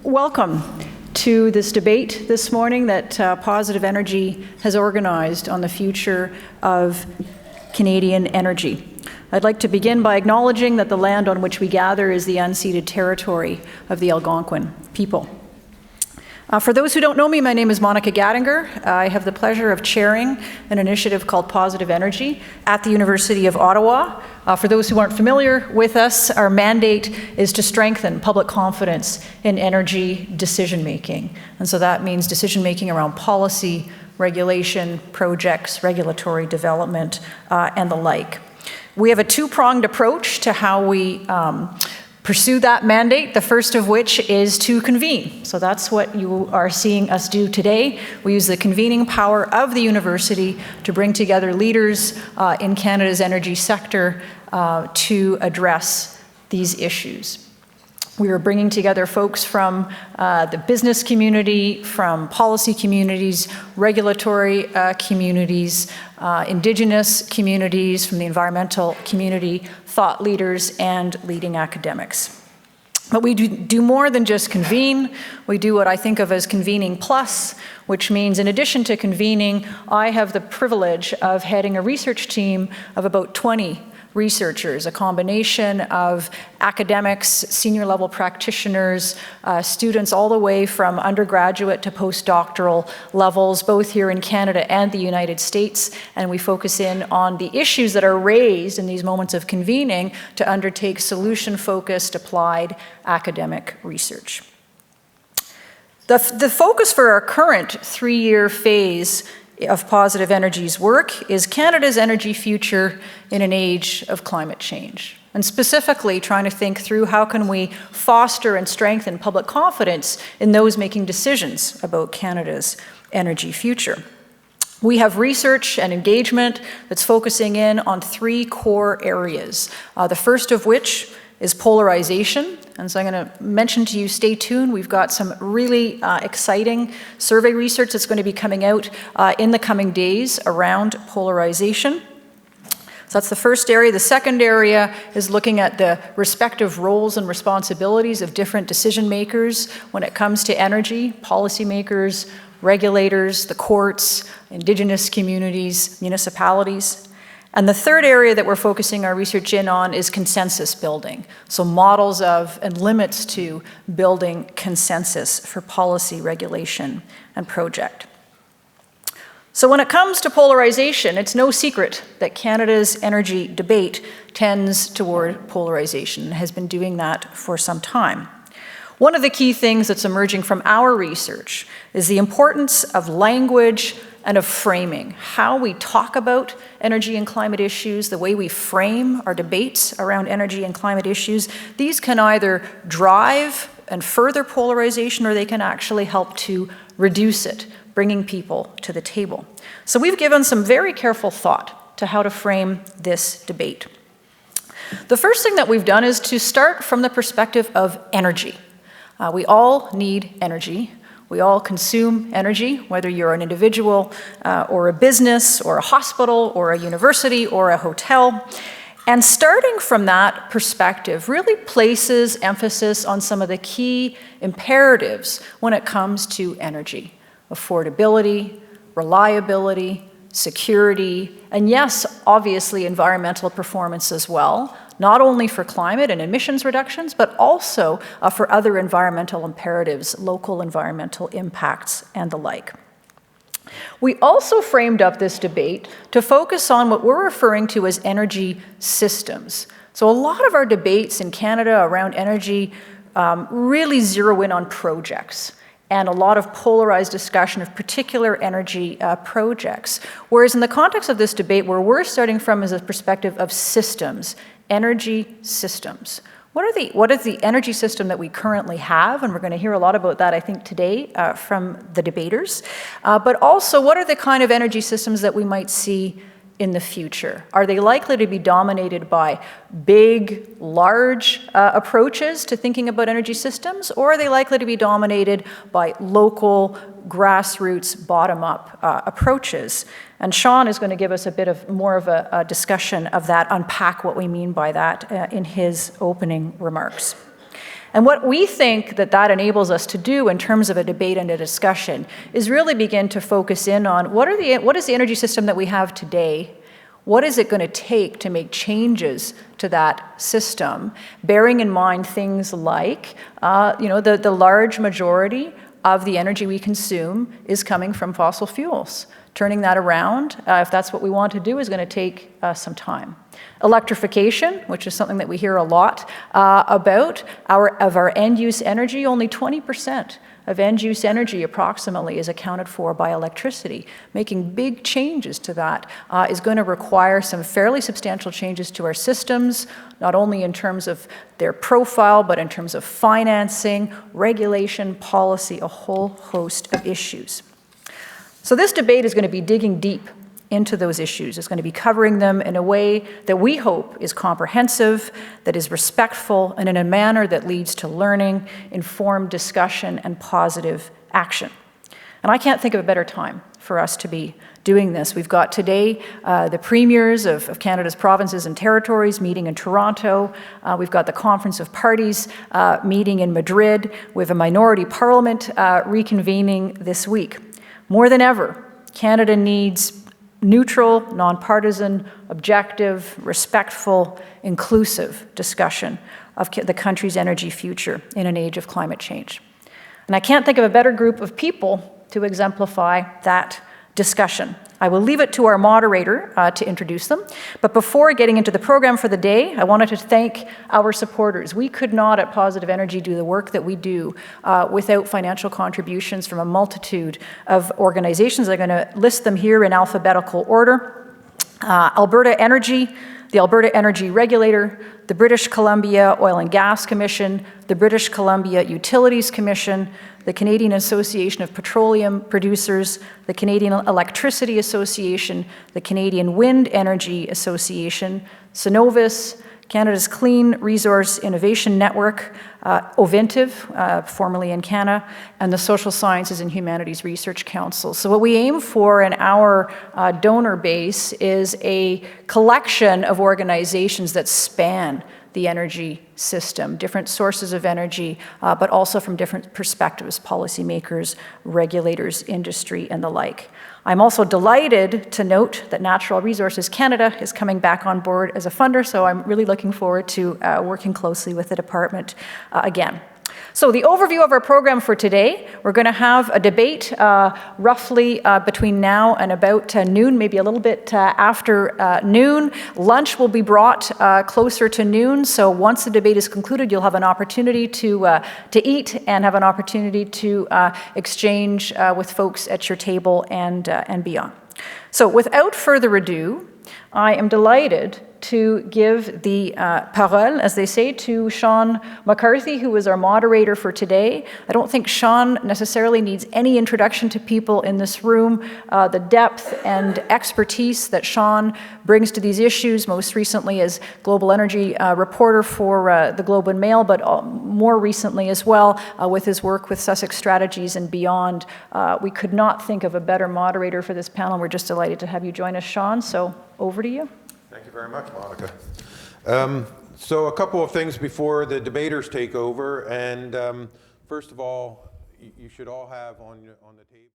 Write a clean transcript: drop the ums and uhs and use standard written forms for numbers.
Welcome to this debate this morning that Positive Energy has organized on the future of Canadian energy. I'd like to begin by acknowledging that the land on which we gather is the unceded territory of the Algonquin people. For those who don't know me, my name is Monica Gattinger. I have the pleasure of chairing an initiative called Positive Energy at the University of Ottawa. For those who aren't familiar with us, our mandate is to strengthen public confidence in energy decision-making. And so that means decision-making around policy, regulation, projects, regulatory development, and the like. We have a two-pronged approach to how we pursue that mandate, the first of which is to convene. So that's what you are seeing us do today. We use the convening power of the university to bring together leaders in Canada's energy sector to address these issues. We are bringing together folks from the business community, from policy communities, regulatory communities, Indigenous communities, from the environmental community, thought leaders, and leading academics. But we do more than just convene. We do what I think of as convening plus, which means in addition to convening, I have the privilege of heading a research team of about 20 researchers, a combination of academics, senior level practitioners, students all the way from undergraduate to postdoctoral levels, both here in Canada and the United States. And we focus in on the issues that are raised in these moments of convening to undertake solution-focused, applied academic research. The focus for our current 3-year phase of Positive Energy's work is Canada's energy future in an age of climate change, and specifically trying to think through how can we foster and strengthen public confidence in those making decisions about Canada's energy future. We have research and engagement that's focusing in on 3 core areas, the first of which is polarization. And so I'm going to mention to you, stay tuned. We've got some really exciting survey research that's going to be coming out in the coming days around polarization. So that's the first area. The second area is looking at the respective roles and responsibilities of different decision makers when it comes to energy, policymakers, regulators, the courts, Indigenous communities, municipalities. And the third area that we're focusing our research in on is consensus building. So models of and limits to building consensus for policy, regulation, and project. So when it comes to polarization, it's no secret that Canada's energy debate tends toward polarization and has been doing that for some time. One of the key things that's emerging from our research is the importance of language and of framing, how we talk about energy and climate issues, the way we frame our debates around energy and climate issues. These can either drive and further polarization, or they can actually help to reduce it, bringing people to the table. So we've given some very careful thought to how to frame this debate. The first thing that we've done is to start from the perspective of energy. We all need energy. We all consume energy, whether you're an individual or a business or a hospital or a university or a hotel. And starting from that perspective really places emphasis on some of the key imperatives when it comes to energy: affordability, reliability, security, and yes, obviously environmental performance as well, not only for climate and emissions reductions, but also for other environmental imperatives, local environmental impacts, and the like. We also framed up this debate to focus on what we're referring to as energy systems. So a lot of our debates in Canada around energy really zero in on projects, and a lot of polarized discussion of particular energy projects. Whereas in the context of this debate, where we're starting from is a perspective of systems, energy systems. What is the energy system that we currently have? And we're going to hear a lot about that, I think, today from the debaters. But also, what are the kind of energy systems that we might see in the future? Are they likely to be dominated by big, large approaches to thinking about energy systems, or are they likely to be dominated by local, grassroots, bottom-up approaches? And Sean is going to give us a bit of more of a discussion of that, unpack what we mean by that in his opening remarks. And what we think that enables us to do in terms of a debate and a discussion is really begin to focus in on what is the energy system that we have today. What is it going to take to make changes to that system, bearing in mind things like, the large majority of the energy we consume is coming from fossil fuels. Turning that around, if that's what we want to do, is going to take some time. Electrification, which is something that we hear a lot about, of our end-use energy, only 20% of end-use energy approximately is accounted for by electricity. Making big changes to that is going to require some fairly substantial changes to our systems, not only in terms of their profile, but in terms of financing, regulation, policy, a whole host of issues. So this debate is going to be digging deep into those issues. It's going to be covering them in a way that we hope is comprehensive, that is respectful, and in a manner that leads to learning, informed discussion, and positive action. And I can't think of a better time for us to be doing this. We've got today the premiers of Canada's provinces and territories meeting in Toronto. We've got the Conference of Parties meeting in Madrid. We have a minority parliament reconvening this week. More than ever, Canada needs neutral, nonpartisan, objective, respectful, inclusive discussion of the country's energy future in an age of climate change. And I can't think of a better group of people to exemplify that discussion. I will leave it to our moderator to introduce them. But before getting into the program for the day, I wanted to thank our supporters. We could not at Positive Energy do the work that we do without financial contributions from a multitude of organizations. I'm going to list them here in alphabetical order. Alberta Energy, the Alberta Energy Regulator, the British Columbia Oil and Gas Commission, the British Columbia Utilities Commission, the Canadian Association of Petroleum Producers, the Canadian Electricity Association, the Canadian Wind Energy Association, Cenovus, Canada's Clean Resource Innovation Network, Ovintiv, formerly Encana, and the Social Sciences and Humanities Research Council. So what we aim for in our donor base is a collection of organizations that span the energy system, different sources of energy, but also from different perspectives, policymakers, regulators, industry, and the like. I'm also delighted to note that Natural Resources Canada is coming back on board as a funder, so I'm really looking forward to working closely with the department again. So the overview of our program for today, we're going to have a debate roughly between now and about noon, maybe a little bit after noon. Lunch will be brought closer to noon, so once the debate is concluded, you'll have an opportunity to eat and have an opportunity to exchange with folks at your table and beyond. So without further ado, I am delighted to give the parole, as they say, to Sean McCarthy, who is our moderator for today. I don't think Sean necessarily needs any introduction to people in this room. The depth and expertise that Sean brings to these issues, most recently as global energy reporter for the Globe and Mail, but more recently as well with his work with Sussex Strategies and beyond. We could not think of a better moderator for this panel. We're just delighted to have you join us, Sean, so over to you. Thank you very much, Monica. So a couple of things before the debaters take over. And first of all, you should all have on the table